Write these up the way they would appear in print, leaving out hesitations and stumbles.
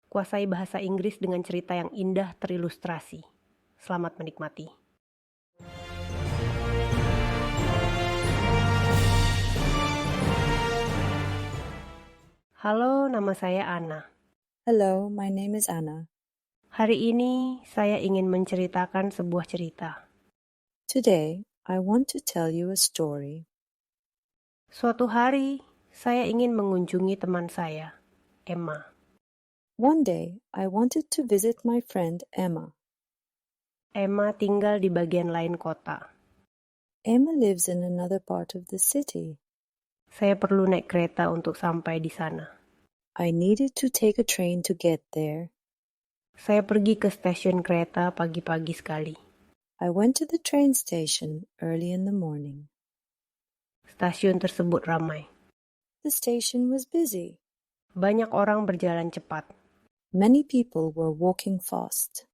Kuasai bahasa Inggris dengan cerita yang indah terilustrasi. Selamat menikmati. Halo, nama saya Anna. Hello, my name is Anna. Hari ini saya ingin menceritakan sebuah cerita. Today, I want to tell you a story. Suatu hari, saya ingin mengunjungi teman saya, Emma. One day, I wanted to visit my friend Emma. Emma tinggal di bagian lain kota. Emma lives in another part of the city. Saya perlu naik kereta untuk sampai di sana. I needed to take a train to get there. Saya pergi ke stasiun kereta pagi-pagi sekali. I went to the train station early in the morning. Stasiun tersebut ramai. The station was busy. Banyak orang berjalan cepat. Many people were walking fast.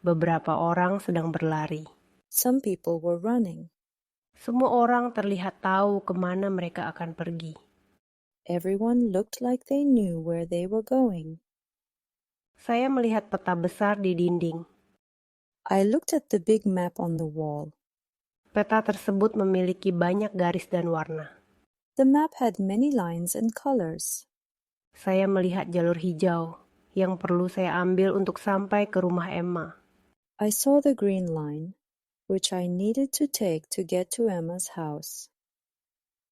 Beberapa orang sedang berlari. Some people were running. Semua orang terlihat tahu kemana mereka akan pergi. Everyone looked like they knew where they were going. Saya melihat peta besar di dinding. I looked at the big map on the wall. Peta tersebut memiliki banyak garis dan warna. The map had many lines and colors. Saya melihat jalur hijau yang perlu saya ambil untuk sampai ke rumah Emma. I saw the green line, which I needed to take to get to Emma's house.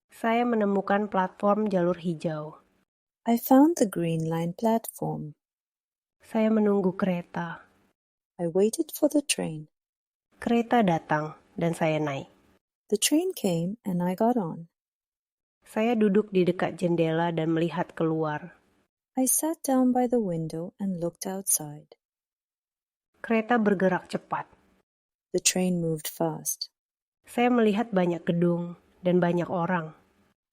Saya menemukan platform jalur hijau. I found the green line platform. Saya menunggu kereta. I waited for the train. Kereta datang dan saya naik. The train came and I got on. Saya duduk di dekat jendela dan melihat keluar. I sat down by the window and looked outside. Kereta bergerak cepat. The train moved fast. Saya melihat banyak gedung dan banyak orang.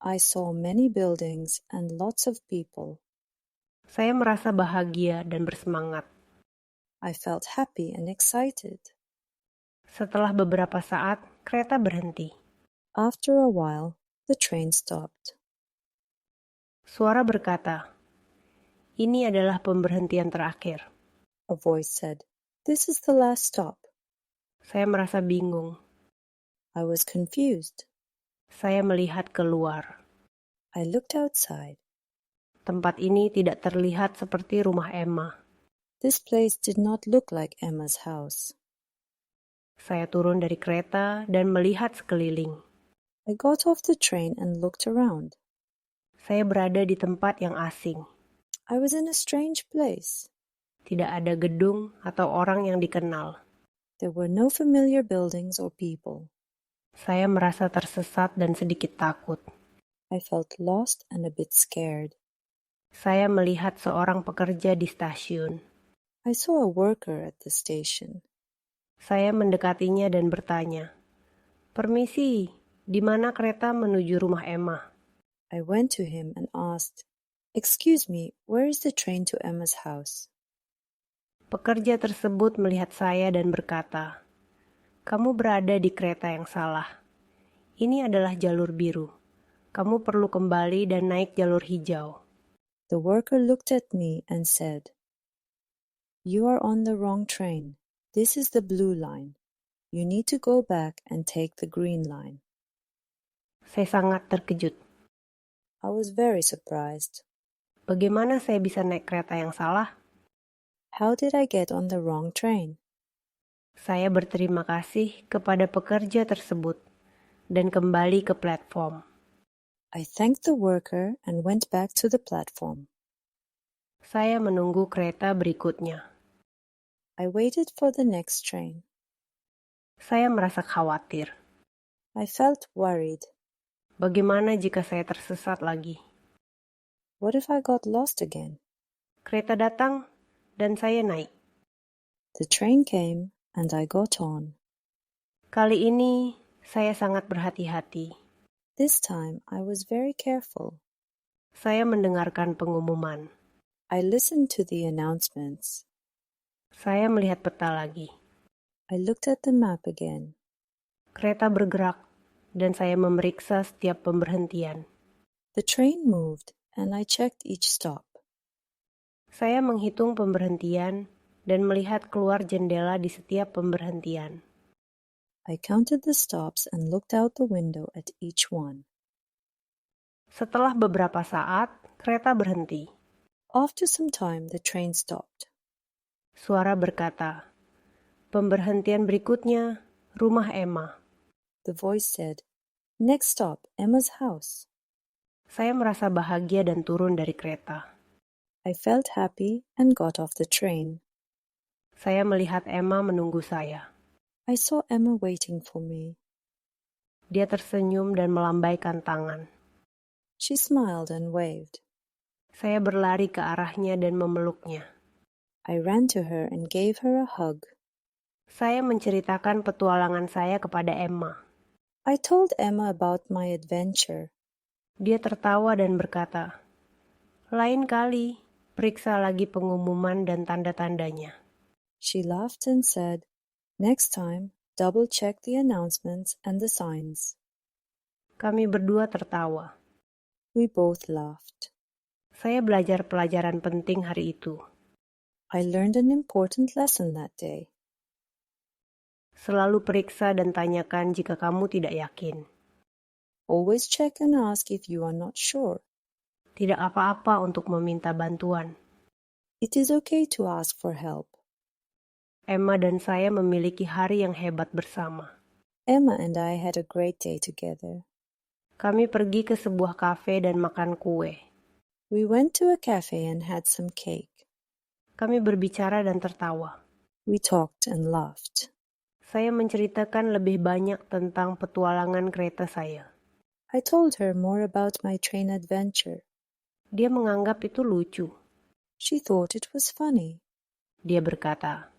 I saw many buildings and lots of people. Saya merasa bahagia dan bersemangat. I felt happy and excited. Setelah beberapa saat, kereta berhenti. After a while, the train stopped. Suara berkata, "Ini adalah pemberhentian terakhir." A voice said, "This is the last stop." Saya merasa bingung. I was confused. Saya melihat keluar. I looked outside. Tempat ini tidak terlihat seperti rumah Emma. This place did not look like Emma's house. Saya turun dari kereta dan melihat sekeliling. I got off the train and looked around. Saya berada di tempat yang asing. I was in a strange place. Tidak ada gedung atau orang yang dikenal. There were no familiar buildings or people. Saya merasa tersesat dan sedikit takut. I felt lost and a bit scared. Saya melihat seorang pekerja di stasiun. I saw a worker at the station. Saya mendekatinya dan bertanya, "Permisi, di mana kereta menuju rumah Emma?" I went to him and asked, "Excuse me, where is the train to Emma's house?" Pekerja tersebut melihat saya dan berkata, "Kamu berada di kereta yang salah. Ini adalah jalur biru. Kamu perlu kembali dan naik jalur hijau." The worker looked at me and said, "You are on the wrong train. This is the blue line. You need to go back and take the green line." Saya sangat terkejut. I was very surprised. Bagaimana saya bisa naik kereta yang salah? How did I get on the wrong train? Saya berterima kasih kepada pekerja tersebut dan kembali ke platform. I thanked the worker and went back to the platform. Saya menunggu kereta berikutnya. I waited for the next train. Saya merasa khawatir. I felt worried. Bagaimana jika saya tersesat lagi? What if I got lost again? Kereta datang dan saya naik. The train came and I got on. Kali ini saya sangat berhati-hati. This time I was very careful. Saya mendengarkan pengumuman. I listened to the announcements. Saya melihat peta lagi. I looked at the map again. Kereta bergerak dan saya memeriksa setiap pemberhentian. The train moved and I checked each stop. Saya menghitung pemberhentian dan melihat keluar jendela di setiap pemberhentian. I counted the stops and looked out the window at each one. Setelah beberapa saat, kereta berhenti. After some time, the train stopped. Suara berkata, "Pemberhentian berikutnya, rumah Emma." The voice said, "Next stop, Emma's house." Saya merasa bahagia dan turun dari kereta. I felt happy and got off the train. Saya melihat Emma menunggu saya. I saw Emma waiting for me. Dia tersenyum dan melambaikan tangan. She smiled and waved. Saya berlari ke arahnya dan memeluknya. I ran to her and gave her a hug. Saya menceritakan petualangan saya kepada Emma. I told Emma about my adventure. Dia tertawa dan berkata, "Lain kali, periksa lagi pengumuman dan tanda-tandanya." She laughed and said, "Next time, double-check the announcements and the signs." Kami berdua tertawa. We both laughed. Saya belajar pelajaran penting hari itu. I learned an important lesson that day. Selalu periksa dan tanyakan jika kamu tidak yakin. Always check and ask if you are not sure. Tidak apa-apa untuk meminta bantuan. It is okay to ask for help. Emma dan saya memiliki hari yang hebat bersama. Emma and I had a great day together. Kami pergi ke sebuah kafe dan makan kue. We went to a cafe and had some cake. Kami berbicara dan tertawa. We talked and laughed. Saya menceritakan lebih banyak tentang petualangan kereta saya. I told her more about my train adventure. Dia menganggap itu lucu. She thought it was funny. Dia berkata,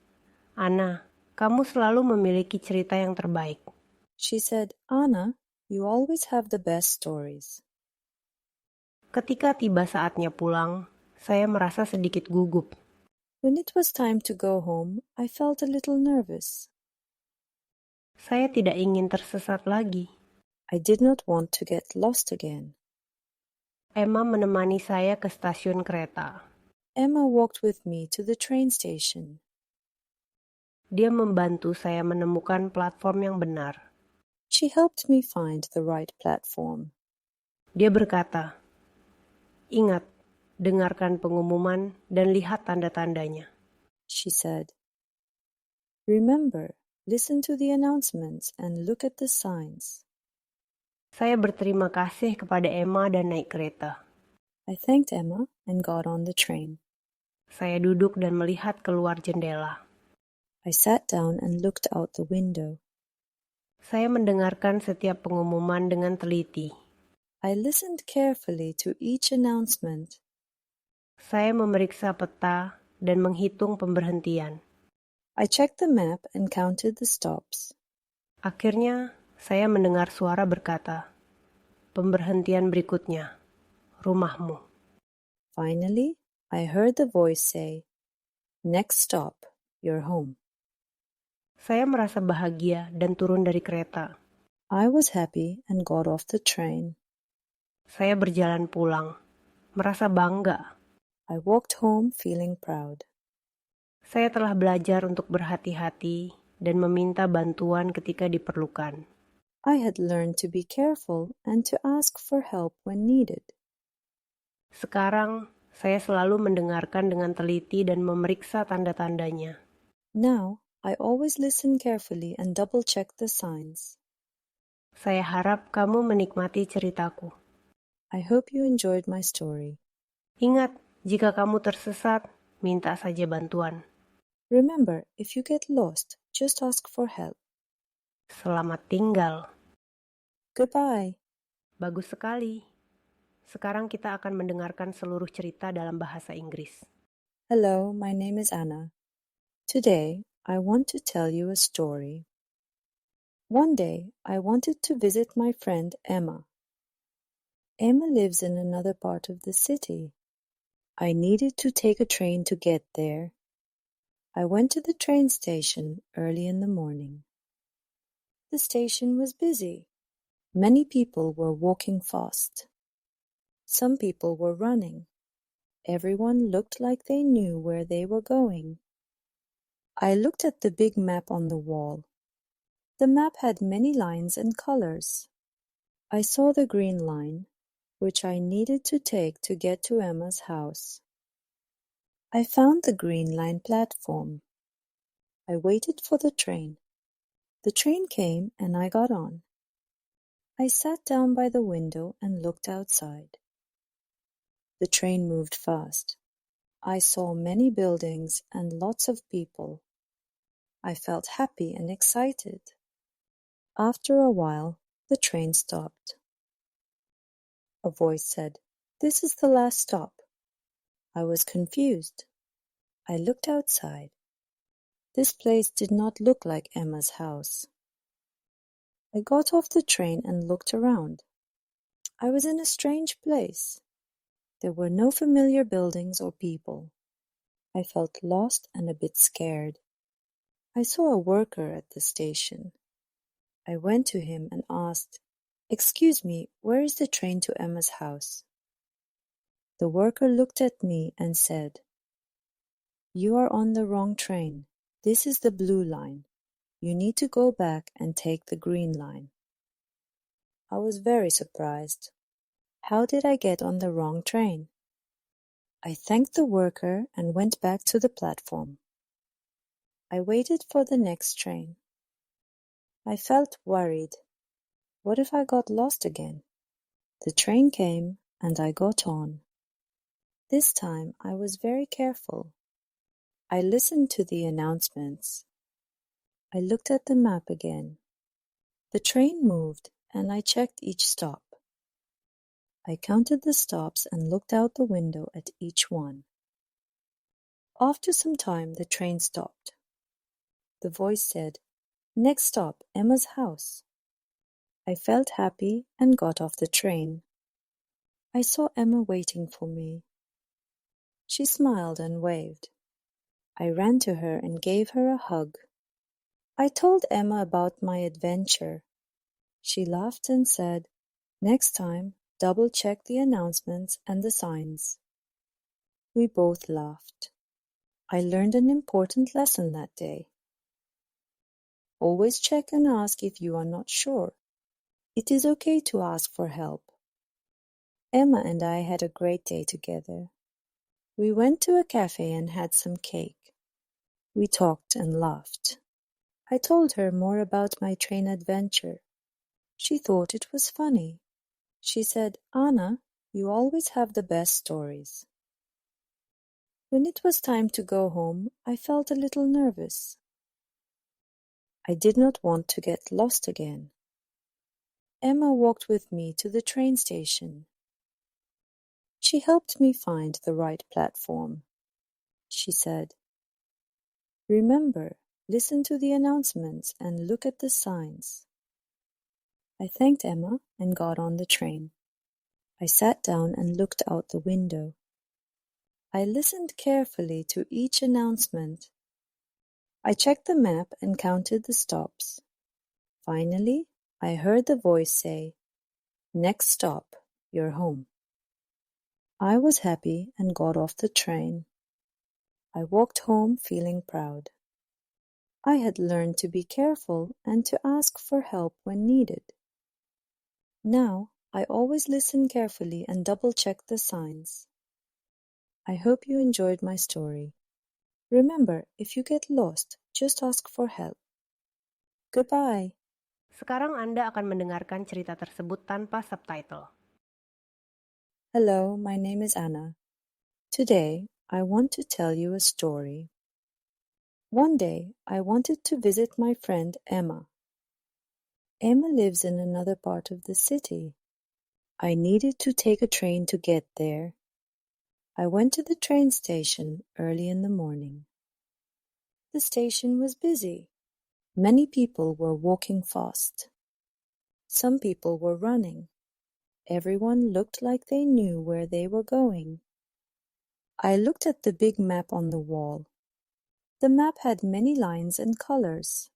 "Ana, kamu selalu memiliki cerita yang terbaik." She said, "Anna, you always have the best stories." Ketika tiba saatnya pulang, saya merasa sedikit gugup. When it was time to go home, I felt a little nervous. Saya tidak ingin tersesat lagi. I did not want to get lost again. Emma menemani saya ke stasiun kereta. Emma walked with me to the train station. Dia membantu saya menemukan platform yang benar. She helped me find the right platform. Dia berkata, "Ingat, dengarkan pengumuman dan lihat tanda-tandanya." She said, "Remember, listen to the announcements and look at the signs." Saya berterima kasih kepada Emma dan naik kereta. I thanked Emma and got on the train. Saya duduk dan melihat keluar jendela. I sat down and looked out the window. Saya mendengarkan setiap pengumuman dengan teliti. I listened carefully to each announcement. Saya memeriksa peta dan menghitung pemberhentian. I checked the map and counted the stops. Akhirnya, saya mendengar suara berkata, "Pemberhentian berikutnya, rumahmu." Finally, I heard the voice say, "Next stop, your home." Saya merasa bahagia dan turun dari kereta. I was happy and got off the train. Saya berjalan pulang, merasa bangga. I walked home feeling proud. Saya telah belajar untuk berhati-hati dan meminta bantuan ketika diperlukan. I had learned to be careful and to ask for help when needed. Sekarang, saya selalu mendengarkan dengan teliti dan memeriksa tanda-tandanya. Now, I always listen carefully and double-check the signs. Saya harap kamu menikmati ceritaku. I hope you enjoyed my story. Ingat, jika kamu tersesat, minta saja bantuan. Remember, if you get lost, just ask for help. Selamat tinggal. Goodbye. Bagus sekali. Sekarang kita akan mendengarkan seluruh cerita dalam bahasa Inggris. Hello, my name is Anna. Today, I want to tell you a story. One day, I wanted to visit my friend Emma. Emma lives in another part of the city. I needed to take a train to get there. I went to the train station early in the morning. The station was busy. Many people were walking fast. Some people were running. Everyone looked like they knew where they were going. I looked at the big map on the wall. The map had many lines and colors. I saw the green line, which I needed to take to get to Emma's house. I found the green line platform. I waited for the train. The train came and I got on. I sat down by the window and looked outside. The train moved fast. I saw many buildings and lots of people. I felt happy and excited. After a while, the train stopped. A voice said, "This is the last stop." I was confused. I looked outside. This place did not look like Emma's house. I got off the train and looked around. I was in a strange place. There were no familiar buildings or people. I felt lost and a bit scared. I saw a worker at the station. I went to him and asked, "Excuse me, where is the train to Emma's house?" The worker looked at me and said, "You are on the wrong train. This is the blue line. You need to go back and take the green line." I was very surprised. How did I get on the wrong train? I thanked the worker and went back to the platform. I waited for the next train. I felt worried. What if I got lost again? The train came and I got on. This time I was very careful. I listened to the announcements. I looked at the map again. The train moved and I checked each stop. I counted the stops and looked out the window at each one. After some time, the train stopped. The voice said, "Next stop, Emma's house." I felt happy and got off the train. I saw Emma waiting for me. She smiled and waved. I ran to her and gave her a hug. I told Emma about my adventure. She laughed and said, "Next time, double-check the announcements and the signs." We both laughed. I learned an important lesson that day. Always check and ask if you are not sure. It is okay to ask for help. Emma and I had a great day together. We went to a cafe and had some cake. We talked and laughed. I told her more about my train adventure. She thought it was funny. She said, "Anna, you always have the best stories." When it was time to go home, I felt a little nervous. I did not want to get lost again. Emma walked with me to the train station. She helped me find the right platform. She said, "Remember, listen to the announcements and look at the signs." I thanked Emma and got on the train. I sat down and looked out the window. I listened carefully to each announcement. I checked the map and counted the stops. Finally, I heard the voice say, "Next stop, you're home." I was happy and got off the train. I walked home feeling proud. I had learned to be careful and to ask for help when needed. Now, I always listen carefully and double-check the signs. I hope you enjoyed my story. Remember, if you get lost, just ask for help. Goodbye. Sekarang Anda akan mendengarkan cerita tersebut tanpa subtitle. Hello, my name is Anna. Today, I want to tell you a story. One day, I wanted to visit my friend Emma. Emma lives in another part of the city. I needed to take a train to get there. I went to the train station early in the morning. The station was busy. Many people were walking fast. Some people were running. Everyone looked like they knew where they were going. I looked at the big map on the wall. The map had many lines and colors.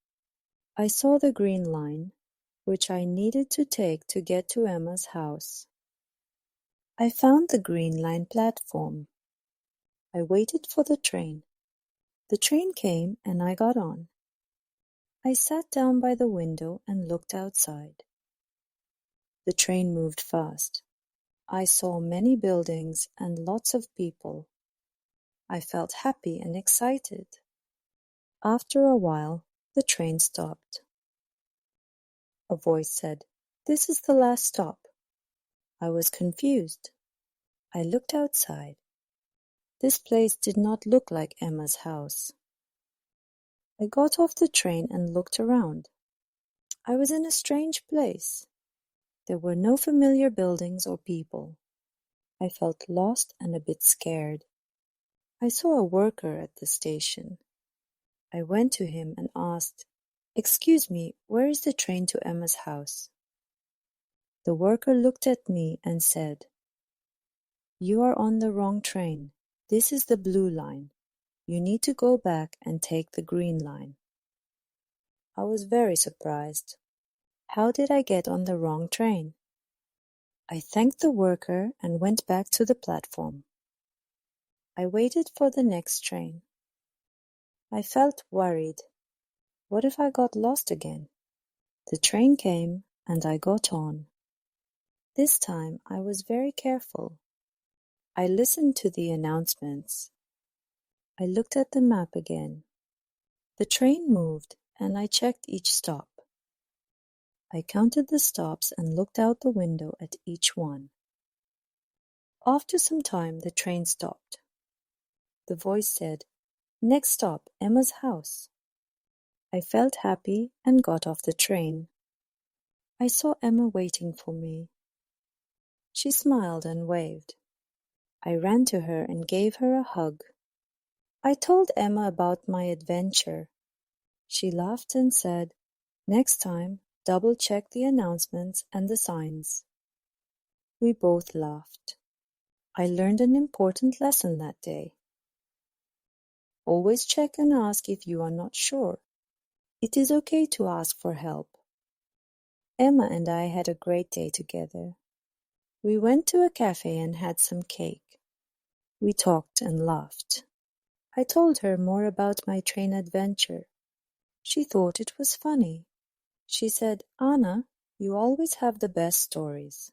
I saw the green line, which I needed to take to get to Emma's house. I found the green line platform. I waited for the train. The train came and I got on. I sat down by the window and looked outside. The train moved fast. I saw many buildings and lots of people. I felt happy and excited. After a while, the train stopped. A voice said, "This is the last stop." I was confused. I looked outside. This place did not look like Emma's house. I got off the train and looked around. I was in a strange place. There were no familiar buildings or people. I felt lost and a bit scared. I saw a worker at the station. I went to him and asked, "Excuse me, where is the train to Emma's house?" The worker looked at me and said, "You are on the wrong train. This is the blue line. You need to go back and take the green line." I was very surprised. How did I get on the wrong train? I thanked the worker and went back to the platform. I waited for the next train. I felt worried. What if I got lost again? The train came and I got on. This time I was very careful. I listened to the announcements. I looked at the map again. The train moved and I checked each stop. I counted the stops and looked out the window at each one. After some time the train stopped. The voice said, "Next stop, Emma's house." I felt happy and got off the train. I saw Emma waiting for me. She smiled and waved. I ran to her and gave her a hug. I told Emma about my adventure. She laughed and said, "Next time, double-check the announcements and the signs." We both laughed. I learned an important lesson that day. Always check and ask if you are not sure. It is okay to ask for help. Emma and I had a great day together. We went to a cafe and had some cake. We talked and laughed. I told her more about my train adventure. She thought it was funny. She said, "Anna, you always have the best stories."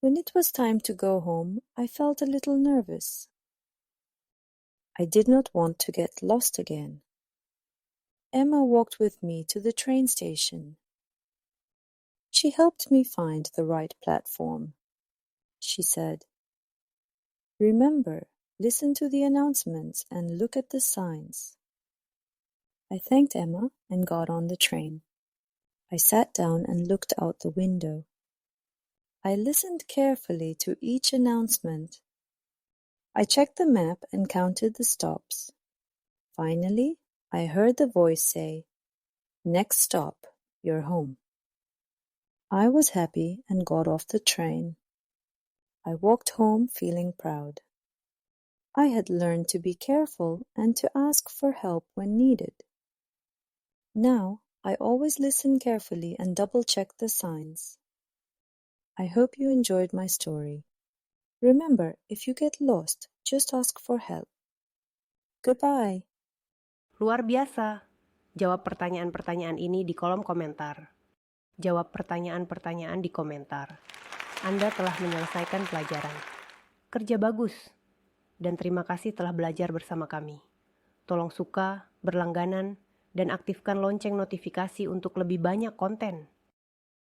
When it was time to go home, I felt a little nervous. I did not want to get lost again. Emma walked with me to the train station. She helped me find the right platform. She said, "Remember, listen to the announcements and look at the signs." I thanked Emma and got on the train. I sat down and looked out the window. I listened carefully to each announcement. I checked the map and counted the stops. Finally, I heard the voice say, "Next stop, you're home." I was happy and got off the train. I walked home feeling proud. I had learned to be careful and to ask for help when needed. Now, I always listen carefully and double-check the signs. I hope you enjoyed my story. Remember, if you get lost, just ask for help. Goodbye. Luar biasa. Jawab pertanyaan-pertanyaan ini di kolom komentar. Jawab pertanyaan-pertanyaan di komentar. Anda telah menyelesaikan pelajaran. Kerja bagus. Dan terima kasih telah belajar bersama kami. Tolong suka, berlangganan, dan aktifkan lonceng notifikasi untuk lebih banyak konten.